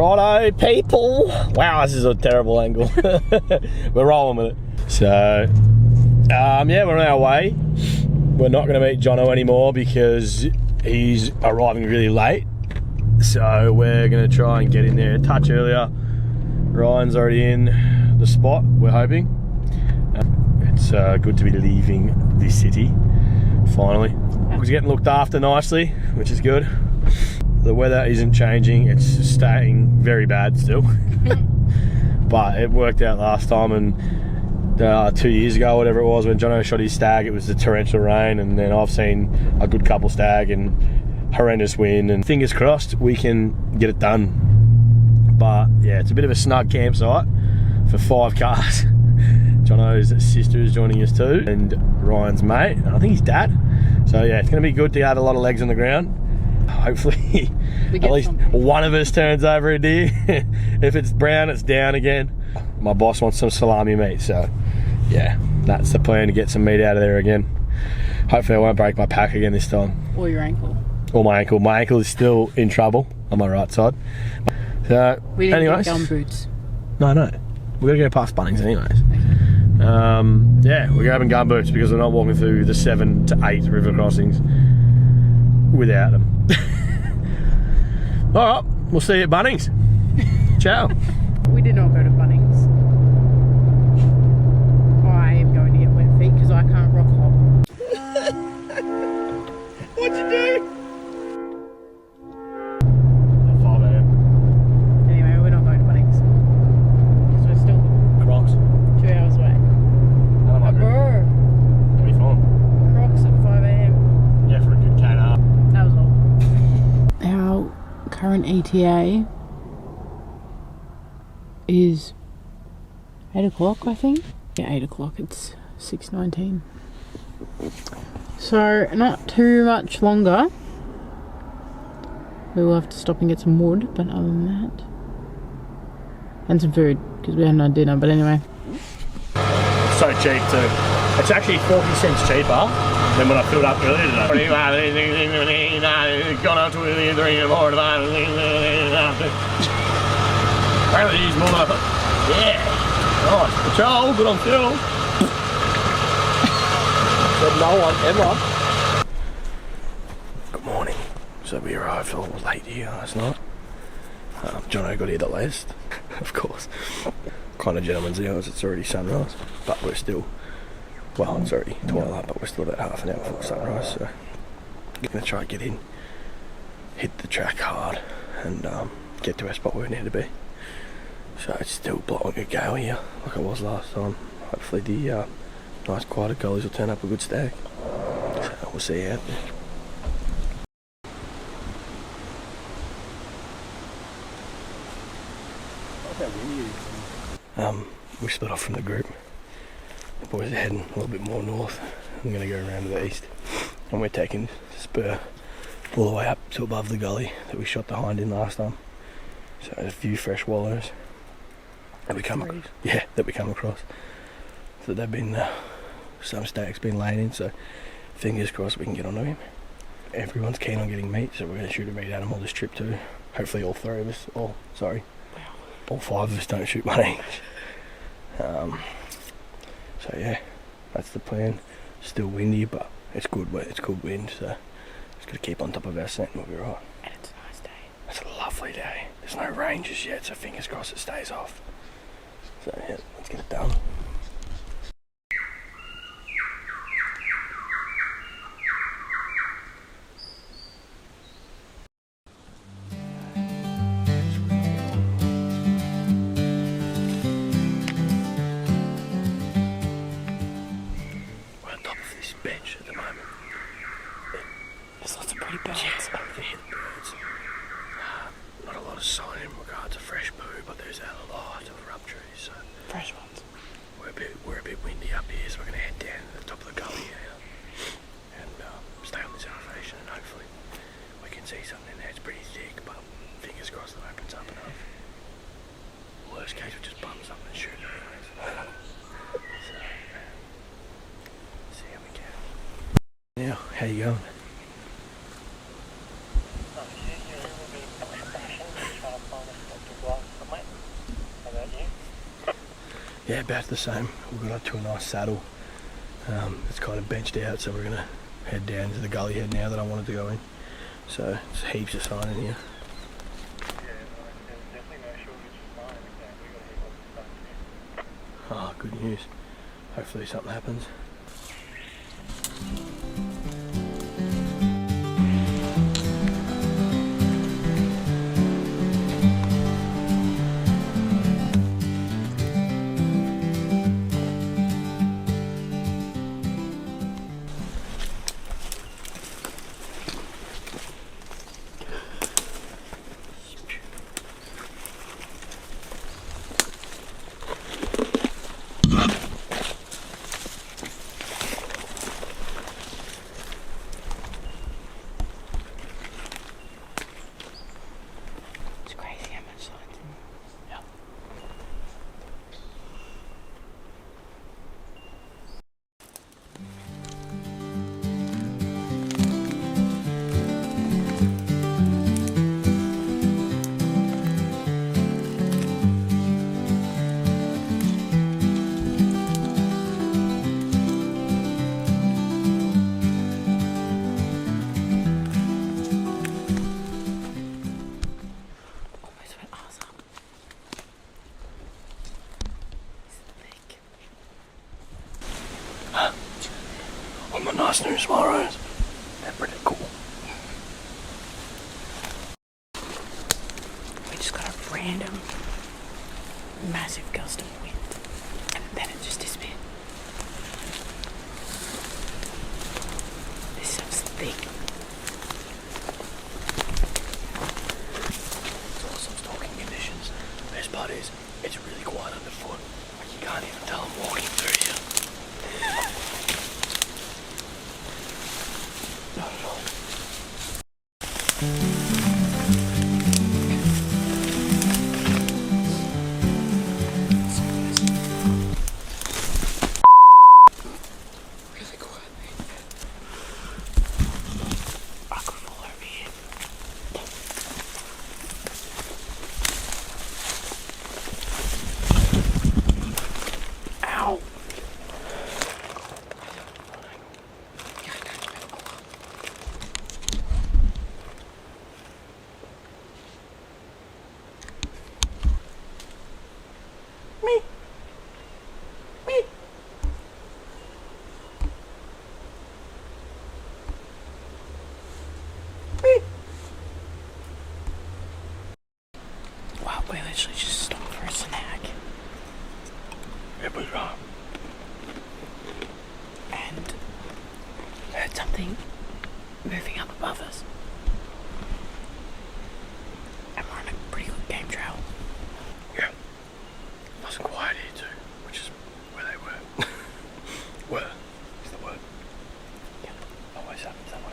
Righto, people. Wow, this is a terrible angle. We're rolling with it. So, yeah, we're on our way. We're not going to meet Jono anymore because he's arriving really late. So we're going to try and get in there a touch earlier. Ryan's already in the spot, we're hoping. It's good to be leaving this city, finally. He's getting looked after nicely, which is good. The weather isn't changing, it's staying very bad still. But it worked out last time, and 2 years ago, whatever it was, when Jono shot his stag, it was the torrential rain, and then I've seen a good couple stag and horrendous wind, and fingers crossed we can get it done. But yeah, it's a bit of a snug campsite for 5 cars. Jono's sister is joining us too, and Ryan's mate, and I think his dad. So yeah, it's going to be good to have a lot of legs on the ground. Hopefully at least one of us turns over a deer. If it's brown, it's down again. My boss wants some salami meat, so yeah, that's the plan, to get some meat out of there again. Hopefully I won't break my pack again this time. Or your ankle. Or my ankle. My ankle is still in trouble on my right side. So we didn't anyways, get gum boots. No, we're going to go past Bunnings anyways. Yeah, we're grabbing gum boots because we're not walking through the 7 to 8 river crossings without them. Alright, we'll see you at Bunnings. Ciao. We did not go to Bunnings. I am going to get wet feet because I can't rock hop. What'd you do? Anyway, we're not going to Bunnings because we're still Crocs. 2 hours away. Bro. That'll be fun. Crocs at 5 AM. Yeah, for a good cat up. That was all. Our current ETA is 8 o'clock, I think. Yeah, 8 o'clock. It's 6:19. So not too much longer. We will have to stop and get some wood, but other than that, and some food because we hadn't had dinner. But anyway, So cheap too. It's actually 40 cents cheaper than when I filled up earlier today. Gone up to the 3 in the morning. Apparently he's more like, yeah, nice patrol, good on fuel. Said no one ever. Good morning. So we arrived a little late here last night. Jono got here the latest, of course. Kind of gentleman's hours, it's already sunrise, but we're still, well, it's already twilight, but we're still about half an hour before sunrise, so we're going to try and get in, hit the track hard, and get to our spot where we need to be. So it's still blowing a gale here, like it was last time. Hopefully the nice quieter gullies will turn up a good stag. So we'll see you out there. We split off from the group. The boys are heading a little bit more north. I'm going to go around to the east, and we're taking spur all the way up to above the gully that we shot the hind in last time. So there's a few fresh wallows that we come across. Yeah, that we come across. So they've been some stags been laying in. So fingers crossed we can get onto him. Everyone's keen on getting meat, so we're going to shoot a meat animal this trip too. Hopefully all 3 of us, all 5 of us don't shoot one each. So yeah, that's the plan. Still windy, but it's good. It's good wind, so just got to keep on top of our scent and we'll be right. and it's a nice day. It's a lovely day. There's no rain just yet, so fingers crossed it stays off. So yeah, let's get it done. Bench at the moment. There's lots of pretty birds. Yeah, over there, the birds. Not a lot of sign in regards to fresh poo, but there's a lot of rub trees. So Fresh ones. We're a bit windy up here, so we're going to head down to the top of the gully here and stay on this elevation, and hopefully we can see something in there. It's pretty thick, but fingers crossed it opens up enough. Worst case, we just bump something and shoot it anyways. So, see how we go. Now, how you going? Yeah, about the same. We've got up to a nice saddle. It's kind of benched out, so we're gonna head down to the gully head now that I wanted to go in. So it's heaps of sign in here. Oh, good news. Hopefully something happens. On my nice new Smarros. They're pretty cool. We just got a random massive gust of wind and then it just disappeared. This stuff's thick. It's awesome stalking conditions. The best part is, it's really quiet underfoot. Like you can't even tell I'm walking through here. Not at all. Really quiet. I could fall over here. Ow! Wow, we literally just stopped for a snack It was wrong. and heard something moving up above us. And we're on a pretty good game trail. Yeah. Nice and quiet here too, which is where they were. Were is the word. Yep. Always happens that way.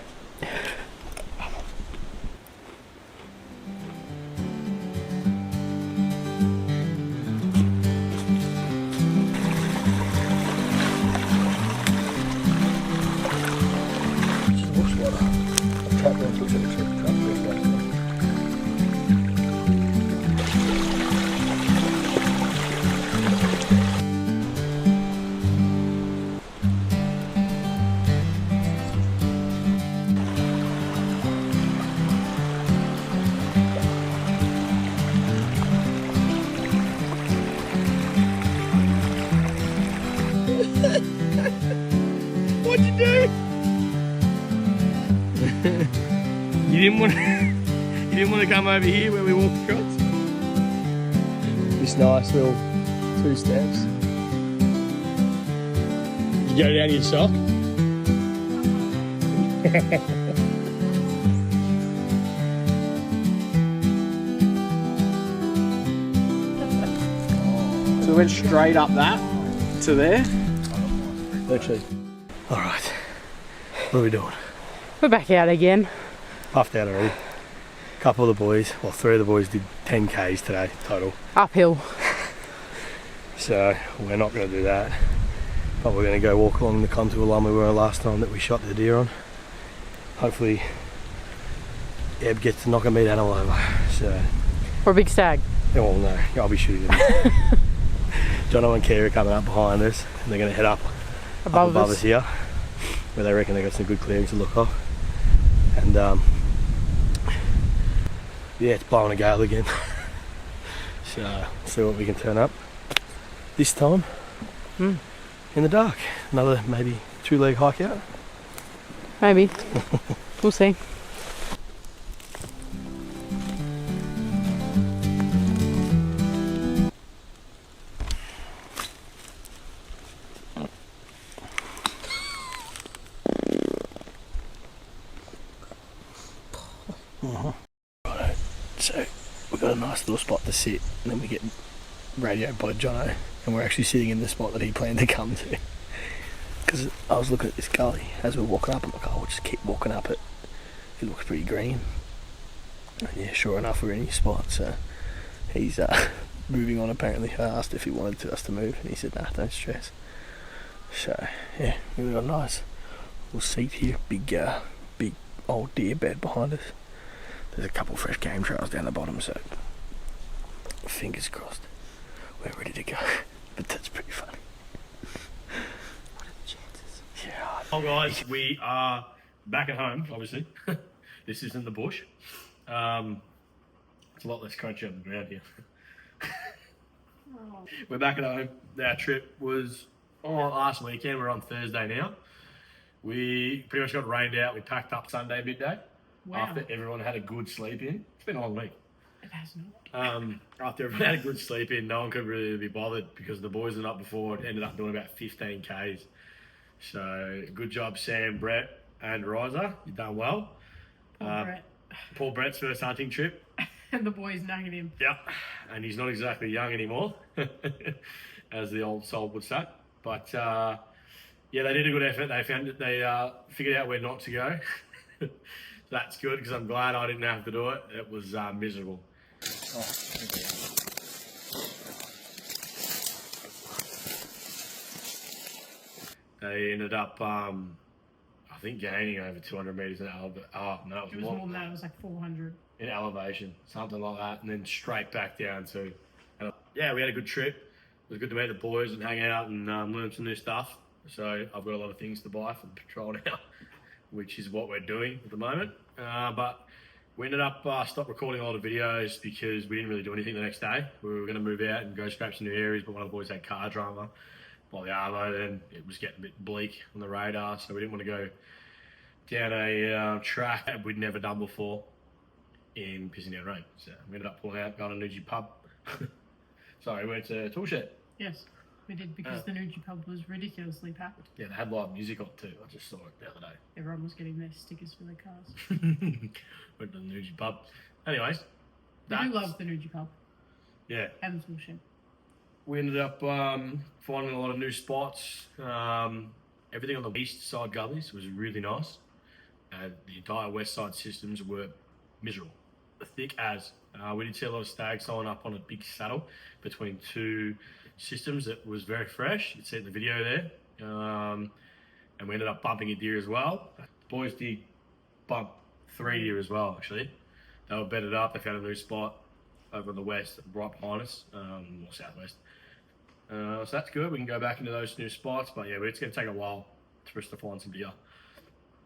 What'd you do? You didn't want to come over here where we walk across? This nice little 2 steps. You go down your sock? So we went straight up that to there. Literally. Alright. What are we doing? We're back out again. Puffed out already. A couple of the boys, well 3 of the boys did 10 Ks today total. Uphill. So we're not going to do that. But we're going to go walk along the contour line we were last time that we shot the deer on. Hopefully Eb gets to knock a meat animal over. So. Or a big stag. Yeah, well no, I'll be shooting them. Jono and Kira coming up behind us, and they're going to head up above us here, where they reckon they got some good clearings to look off. And yeah, it's blowing a gale again. So see what we can turn up this time in the dark. Another maybe 2-leg hike out. Maybe. We'll see. Right, so we've got a nice little spot to sit, and then we get radioed by Jono, and we're actually sitting in the spot that he planned to come to. Because I was looking at this gully as we were walking up, I'm like, oh, we'll just keep walking up it. It looks pretty green. And yeah, sure enough, we're in his spot, so he's moving on apparently. I asked if he wanted us to move, and he said, nah, don't stress. So, yeah, we've got a nice little seat here, big old deer bed behind us. There's a couple fresh game trails down the bottom, so fingers crossed we're ready to go. But that's pretty funny. What are the chances? Yeah. Oh guys, we are back at home, obviously. This isn't the bush. It's a lot less crunchy on the ground here. We're back at home. Our trip was last weekend. We're on Thursday now. We pretty much got rained out. We packed up Sunday midday. Wow. After everyone had a good sleep in. It's been a long week. It has not. After everyone had a good sleep in, no one could really be bothered because the boys the night before ended up doing about 15 Ks. So good job, Sam, Brett, and Riza. You've done well. Brett. Poor Brett's first hunting trip. And the boys nagging him. Yep. And he's not exactly young anymore, as the old soul would say. But yeah, they did a good effort. They figured out where not to go. That's good because I'm glad I didn't have to do it. It was miserable. They ended up, I think, gaining over 200 metres in elevation. Oh, no, it was more than that. It was like 400. In elevation, something like that. And then straight back down to... yeah, we had a good trip. It was good to meet the boys and hang out and learn some new stuff. So I've got a lot of things to buy for the patrol now, which is what we're doing at the moment. But we ended up stopped recording a lot of videos because we didn't really do anything the next day. We were going to move out and go scrap some new areas, but one of the boys had car drama by the Arvo. Then it was getting a bit bleak on the radar, so we didn't want to go down a track that we'd never done before in pissing down rain. So we ended up pulling out, going to Nuji pub. Sorry, we went to Toolshed. Yes. We did because the Nuji pub was ridiculously packed. Yeah, they had live music on too. I just saw it the other day. Everyone was getting their stickers for their cars. Went to the Nuji pub. Anyways. I do love the Nuji pub. Yeah. And the Toolshed. We ended up finding a lot of new spots. Everything on the east side gullies was really nice. The entire west side systems were miserable. Thick as. We did see a lot of stags sign up on a big saddle between two systems that was very fresh. You can see it in the video there. And we ended up bumping a deer as well. The boys did bump 3 deer as well, actually. They were bedded up. They found a new spot over on the west, right behind us, or southwest. So that's good. We can go back into those new spots. But yeah, it's going to take a while for us to find some deer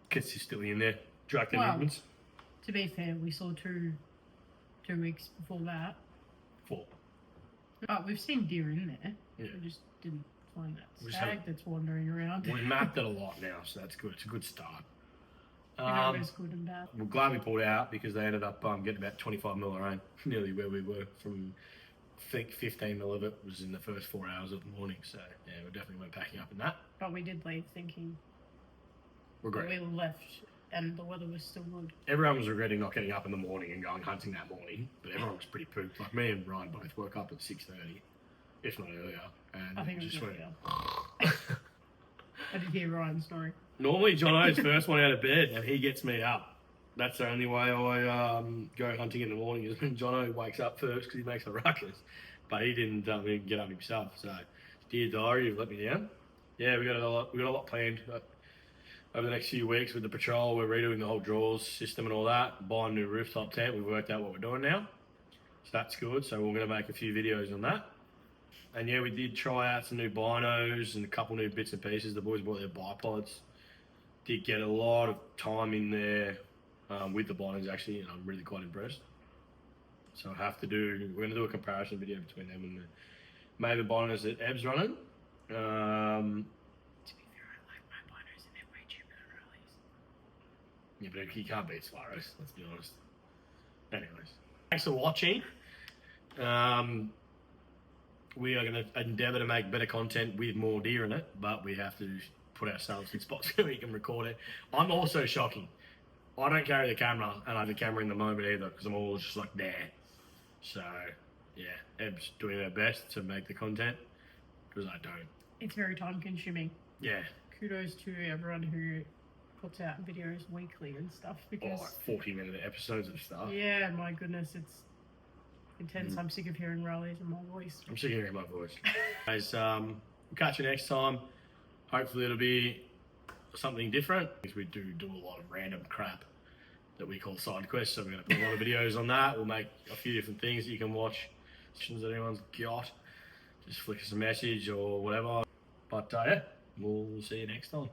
consistently in there. Track their movements. To be fair, we saw two weeks before that. 4. But we've seen deer in there. Yeah. We just didn't find that stag that's wandering around. We've mapped it a lot now, so that's good. It's a good start. It's good and bad. We're glad we pulled out because they ended up getting about 25 mil of rain, nearly where we were from. I think 15 mil of it was in the first 4 hours of the morning, so yeah, we definitely went packing up in that. But we did leave thinking regret. We left and the weather was still good. Everyone was regretting not getting up in the morning and going hunting that morning, but everyone was pretty pooped. Like me and Ryan both woke up at 6:30, if not earlier, and I think it was just earlier. I did hear Ryan's story. Normally, Jono's first one out of bed, and he gets me up. That's the only way I go hunting in the morning is when Jono wakes up first because he makes a ruckus. But he didn't get up himself. So, dear diary, you've let me down. Yeah, we got a lot planned over the next few weeks with the patrol. We're redoing the whole drawers system and all that. Buying a new rooftop tent. We've worked out what we're doing now, so that's good. So we're going to make a few videos on that. And yeah, we did try out some new binos and a couple new bits and pieces. The boys brought their bipods. Did get a lot of time in there with the binos actually, and I'm really quite impressed. So we're going to do a comparison video between them and the maybe binos that Eb's running. To be fair, I like my binos and they're way cheaper than Riley's. Yeah, but you can't beat Swaros, let's be honest. Anyways, thanks for watching. We are going to endeavour to make better content with more deer in it, but we have to put ourselves in spots where we can record it. I'm also shocking. I don't carry the camera, and I have the camera in the moment either, because I'm always just like there. So, yeah, Eb's doing her best to make the content, because I don't. It's very time consuming. Yeah. Kudos to everyone who puts out videos weekly and stuff, because... like 40-minute episodes of stuff. Yeah, my goodness, it's intense. I'm sick of hearing Riley's and my voice. I'm sick of hearing my voice. Guys, we'll catch you next time. Hopefully it'll be something different, because we do a lot of random crap that we call side quests, so we're going to put a lot of videos on that. We'll make a few different things that you can watch, questions that anyone's got. Just flick us a message or whatever. But yeah, we'll see you next time.